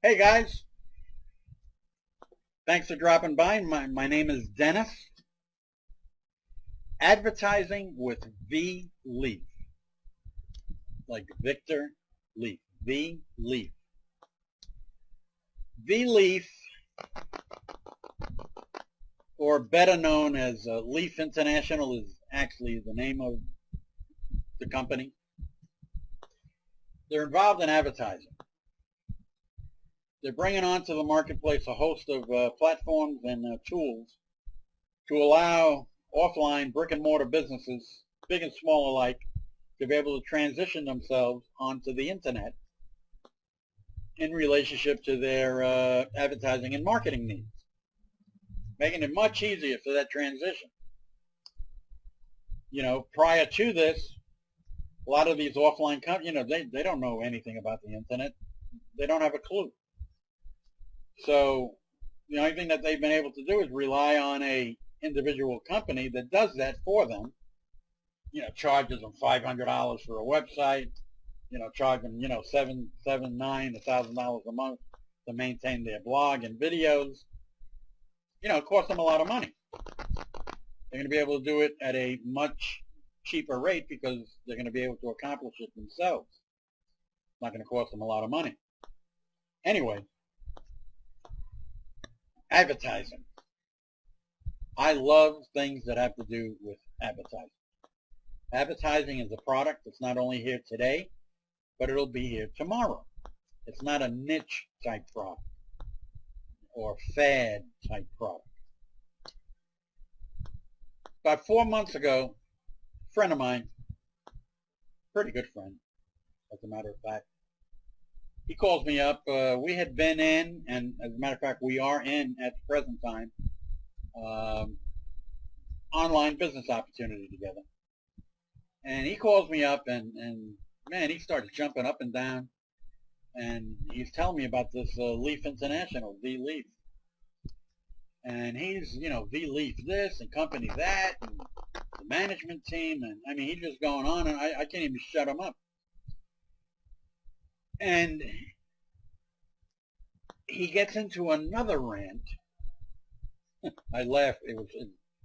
Hey guys, thanks for dropping by. My name is Dennis. Advertising with V Leaf, like Victor Leaf. V Leaf. V Leaf, or better known as Leaf International, is actually the name of the company. They're involved in advertising. They're bringing onto the marketplace a host of platforms and tools to allow offline brick and mortar businesses, big and small alike, to be able to transition themselves onto the internet in relationship to their advertising and marketing needs, making it much easier for that transition. Prior to this, a lot of these offline companies, they don't know anything about the internet. They don't have a clue. So the only thing that they've been able to do is rely on a individual company that does that for them. Charges them $500 for a website. Charge them $700, $900, $1,000 a month to maintain their blog and videos. It costs them a lot of money. They're going to be able to do it at a much cheaper rate because they're going to be able to accomplish it themselves. It's not going to cost them a lot of money. Anyway, advertising. I love things that have to do with advertising. Advertising is a product that's not only here today, but it'll be here tomorrow. It's not a niche type product or fad type product. About 4 months ago, a friend of mine, pretty good friend, as a matter of fact, he calls me up. We had been in, and as a matter of fact, we are in at the present time, online business opportunity together. And he calls me up, and man, he starts jumping up and down, and he's telling me about this Leaf International, V Leaf. And he's, V Leaf this and company that, and the management team, and I mean, he's just going on, and I can't even shut him up. And he gets into another rant. I laughed.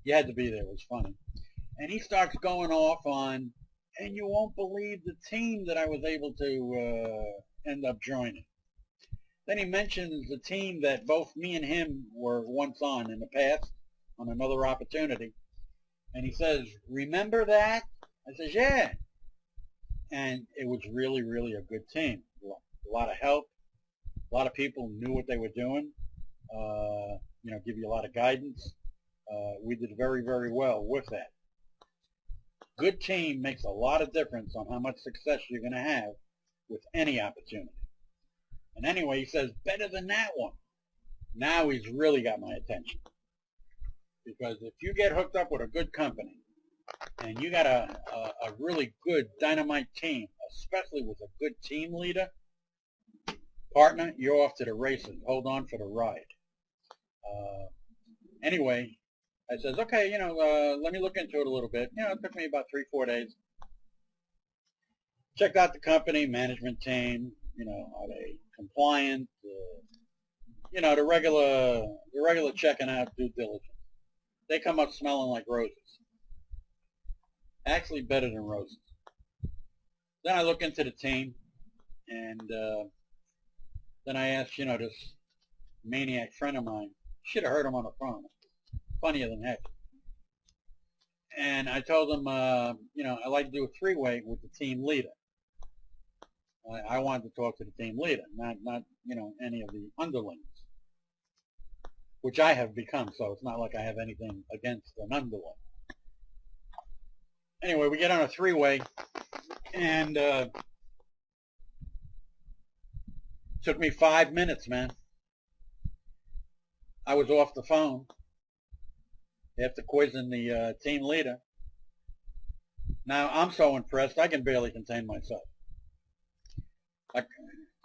You had to be there. It was funny. And he starts going off on, and you won't believe the team that I was able to end up joining. Then he mentions the team that both me and him were once on in the past, on another opportunity. And he says, remember that? I says, yeah. And it was really, really a good team. A lot of help. A lot of people knew what they were doing. Give you a lot of guidance. We did very, very well with that. Good team makes a lot of difference on how much success you're going to have with any opportunity. And anyway, he says, better than that one. Now he's really got my attention. Because if you get hooked up with a good company, and you got a really good dynamite team, especially with a good team leader, partner, you're off to the races. Hold on for the ride. Anyway, I says, okay, let me look into it a little bit. It took me about 3-4 days. Checked out the company, management team, are they compliant? The regular checking out due diligence. They come up smelling like roses. Actually better than roses. Then I look into the team, and then I asked, this maniac friend of mine, should have heard him on the phone. Funnier than heck. And I told him, I'd like to do a three-way with the team leader. I wanted to talk to the team leader, not any of the underlings, which I have become, so it's not like I have anything against an underling. Anyway, we get on a three-way, and took me 5 minutes, man. I was off the phone after quizzing the team leader. Now, I'm so impressed, I can barely contain myself. I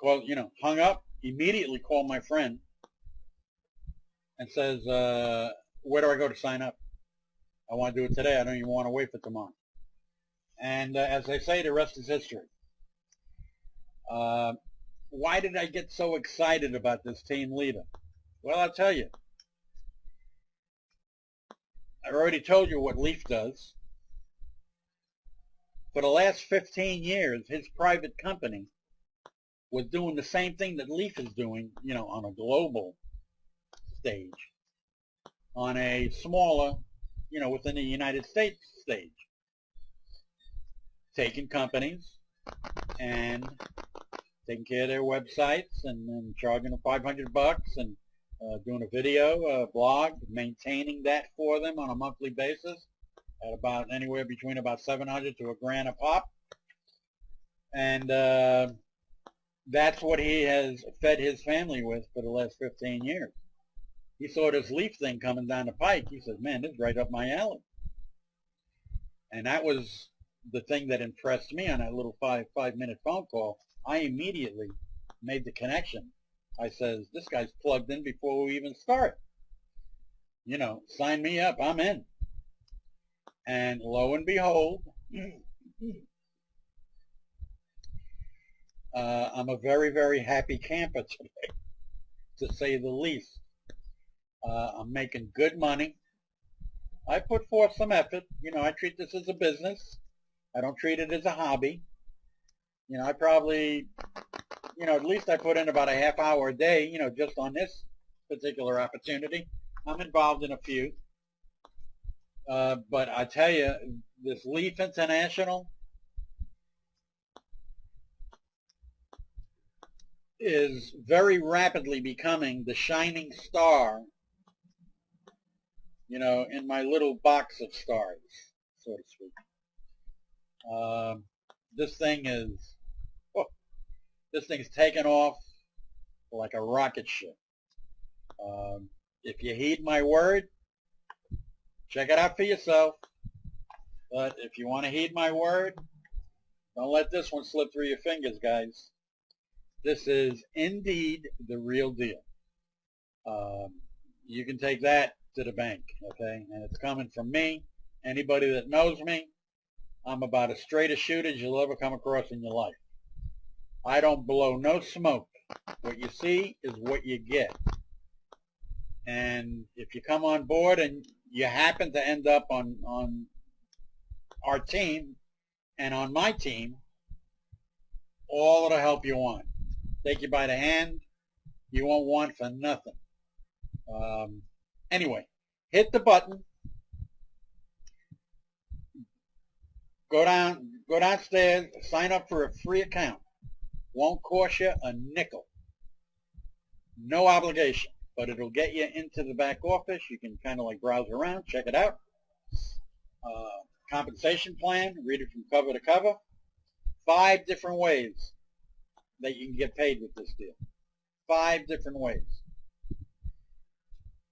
called, hung up, immediately called my friend and says, where do I go to sign up? I want to do it today. I don't even want to wait for tomorrow. And as they say, the rest is history. why did I get so excited about this team leader? Well, I'll tell you. I already told you what Leaf does. For the last 15 years, his private company was doing the same thing that Leaf is doing, on a global stage, on a smaller, within the United States stage. Taking companies and taking care of their websites and charging them $500 and doing a video, a blog, maintaining that for them on a monthly basis at about anywhere between about $700 to $1,000 a pop. And that's what he has fed his family with for the last 15 years. He saw this Leaf thing coming down the pike. He said, man, this is right up my alley. And that was the thing that impressed me on that little five-minute phone call. I immediately made the connection. I says, this guy's plugged in before we even start. Sign me up. I'm in. And lo and behold, I'm a very, very happy camper today, to say the least. I'm making good money. I put forth some effort. I treat this as a business. I don't treat it as a hobby. I probably, at least I put in about a half hour a day, just on this particular opportunity. I'm involved in a few. But I tell you, this Leaf International is very rapidly becoming the shining star, in my little box of stars, so to speak. This thing's taken off like a rocket ship. If you heed my word, check it out for yourself. But if you want to heed my word, don't let this one slip through your fingers, guys. This is indeed the real deal. You can take that to the bank, okay? And it's coming from me. Anybody that knows me, I'm about as straight a shoot as you'll ever come across in your life. I don't blow no smoke. What you see is what you get. And if you come on board and you happen to end up on our team and on my team, all of the help you want. Take you by the hand. You won't want for nothing. Anyway, hit the button. Go downstairs, sign up for a free account. Won't cost you a nickel. No obligation, but it'll get you into the back office. You can kind of like browse around, check it out. Compensation plan, read it from cover to cover. 5 different ways that you can get paid with this deal. 5 different ways.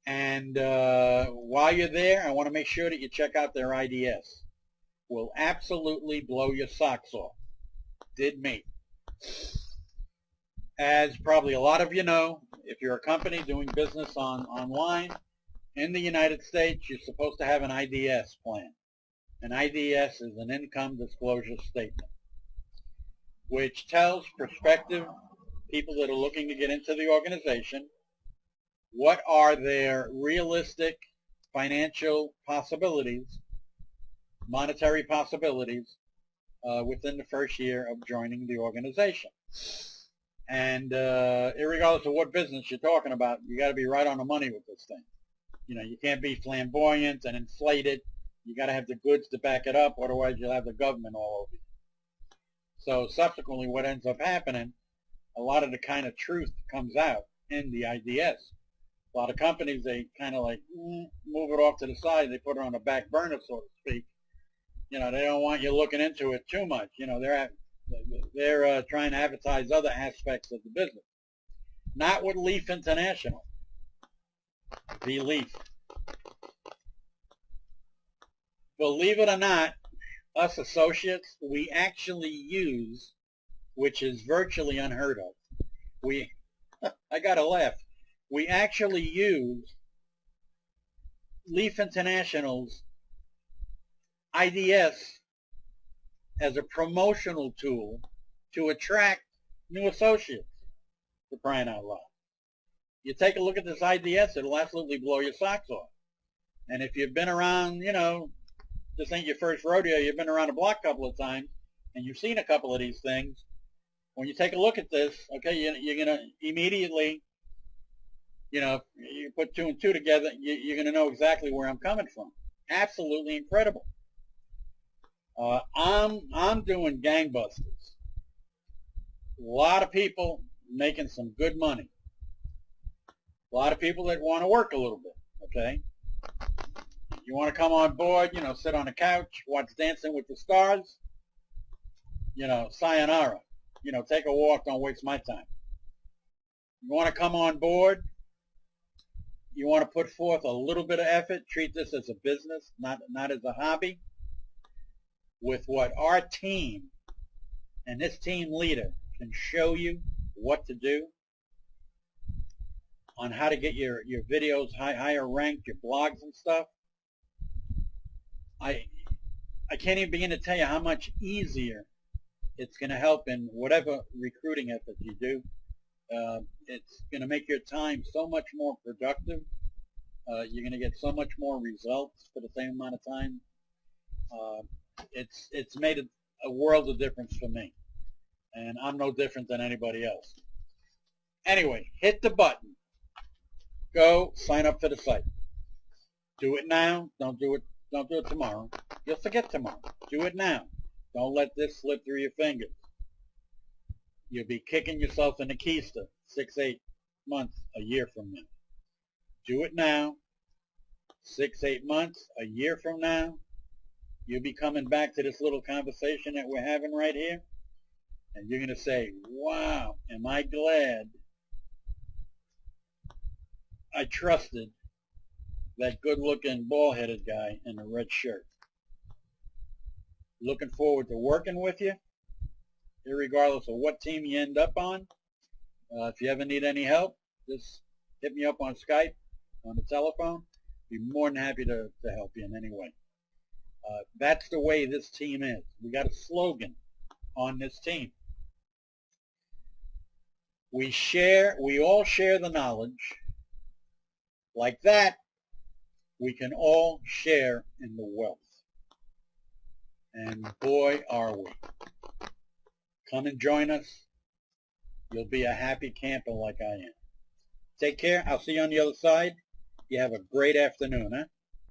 And while you're there, I want to make sure that you check out their IDS. Will absolutely blow your socks off. Did me. As probably a lot of you know, if you're a company doing business online in the United States, you're supposed to have an IDS plan. An IDS is an income disclosure statement, which tells prospective people that are looking to get into the organization what are their realistic financial possibilities, monetary possibilities, within the first year of joining the organization. And irregardless of what business you're talking about, you got to be right on the money with this thing. You can't be flamboyant and inflated. You got to have the goods to back it up, otherwise you'll have the government all over you. So subsequently what ends up happening, a lot of the kind of truth comes out in the IDS. A lot of companies, they kind of like move it off to the side. They put it on the back burner, so to speak. They don't want you looking into it too much. They're trying to advertise other aspects of the business. Not with Leaf International. The Leaf. Believe it or not, us associates, we actually use, which is virtually unheard of. I gotta laugh. We actually use Leaf International's IDS as a promotional tool to attract new associates. for crying out loud. You take a look at this IDS, it'll absolutely blow your socks off. And if you've been around, you know, this ain't your first rodeo, you've been around the block a couple of times, and you've seen a couple of these things, when you take a look at this, okay, you're going to immediately, you know, you put two and two together, you're going to know exactly where I'm coming from. Absolutely incredible. I'm doing gangbusters. A lot of people making some good money. A lot of people that want to work a little bit, okay? You want to come on board, you know, sit on the couch, watch Dancing with the Stars, you know, sayonara. You know, take a walk, don't waste my time. You want to come on board, you want to put forth a little bit of effort, treat this as a business, not as a hobby. With what our team and this team leader can show you what to do on how to get your videos higher ranked, your blogs and stuff, I can't even begin to tell you how much easier it's going to help in whatever recruiting efforts you do. It's going to make your time so much more productive. You're going to get so much more results for the same amount of time. It's made a world of difference for me, and I'm no different than anybody else. Anyway, hit the button. Go sign up for the site. Do it now. Don't do it tomorrow. You'll forget tomorrow. Do it now. Don't let this slip through your fingers. You'll be kicking yourself in the keister 6-8 months, a year from now. Do it now. 6-8 months, a year from now, you'll be coming back to this little conversation that we're having right here, and you're going to say, wow, am I glad I trusted that good-looking, bald-headed guy in a red shirt. Looking forward to working with you, irregardless of what team you end up on. If you ever need any help, just hit me up on Skype, on the telephone. Be more than happy to help you in any way. That's the way this team is. We got a slogan on this team. We all share the knowledge. Like that, we can all share in the wealth. And boy, are we. Come and join us. You'll be a happy camper like I am. Take care. I'll see you on the other side. You have a great afternoon, huh?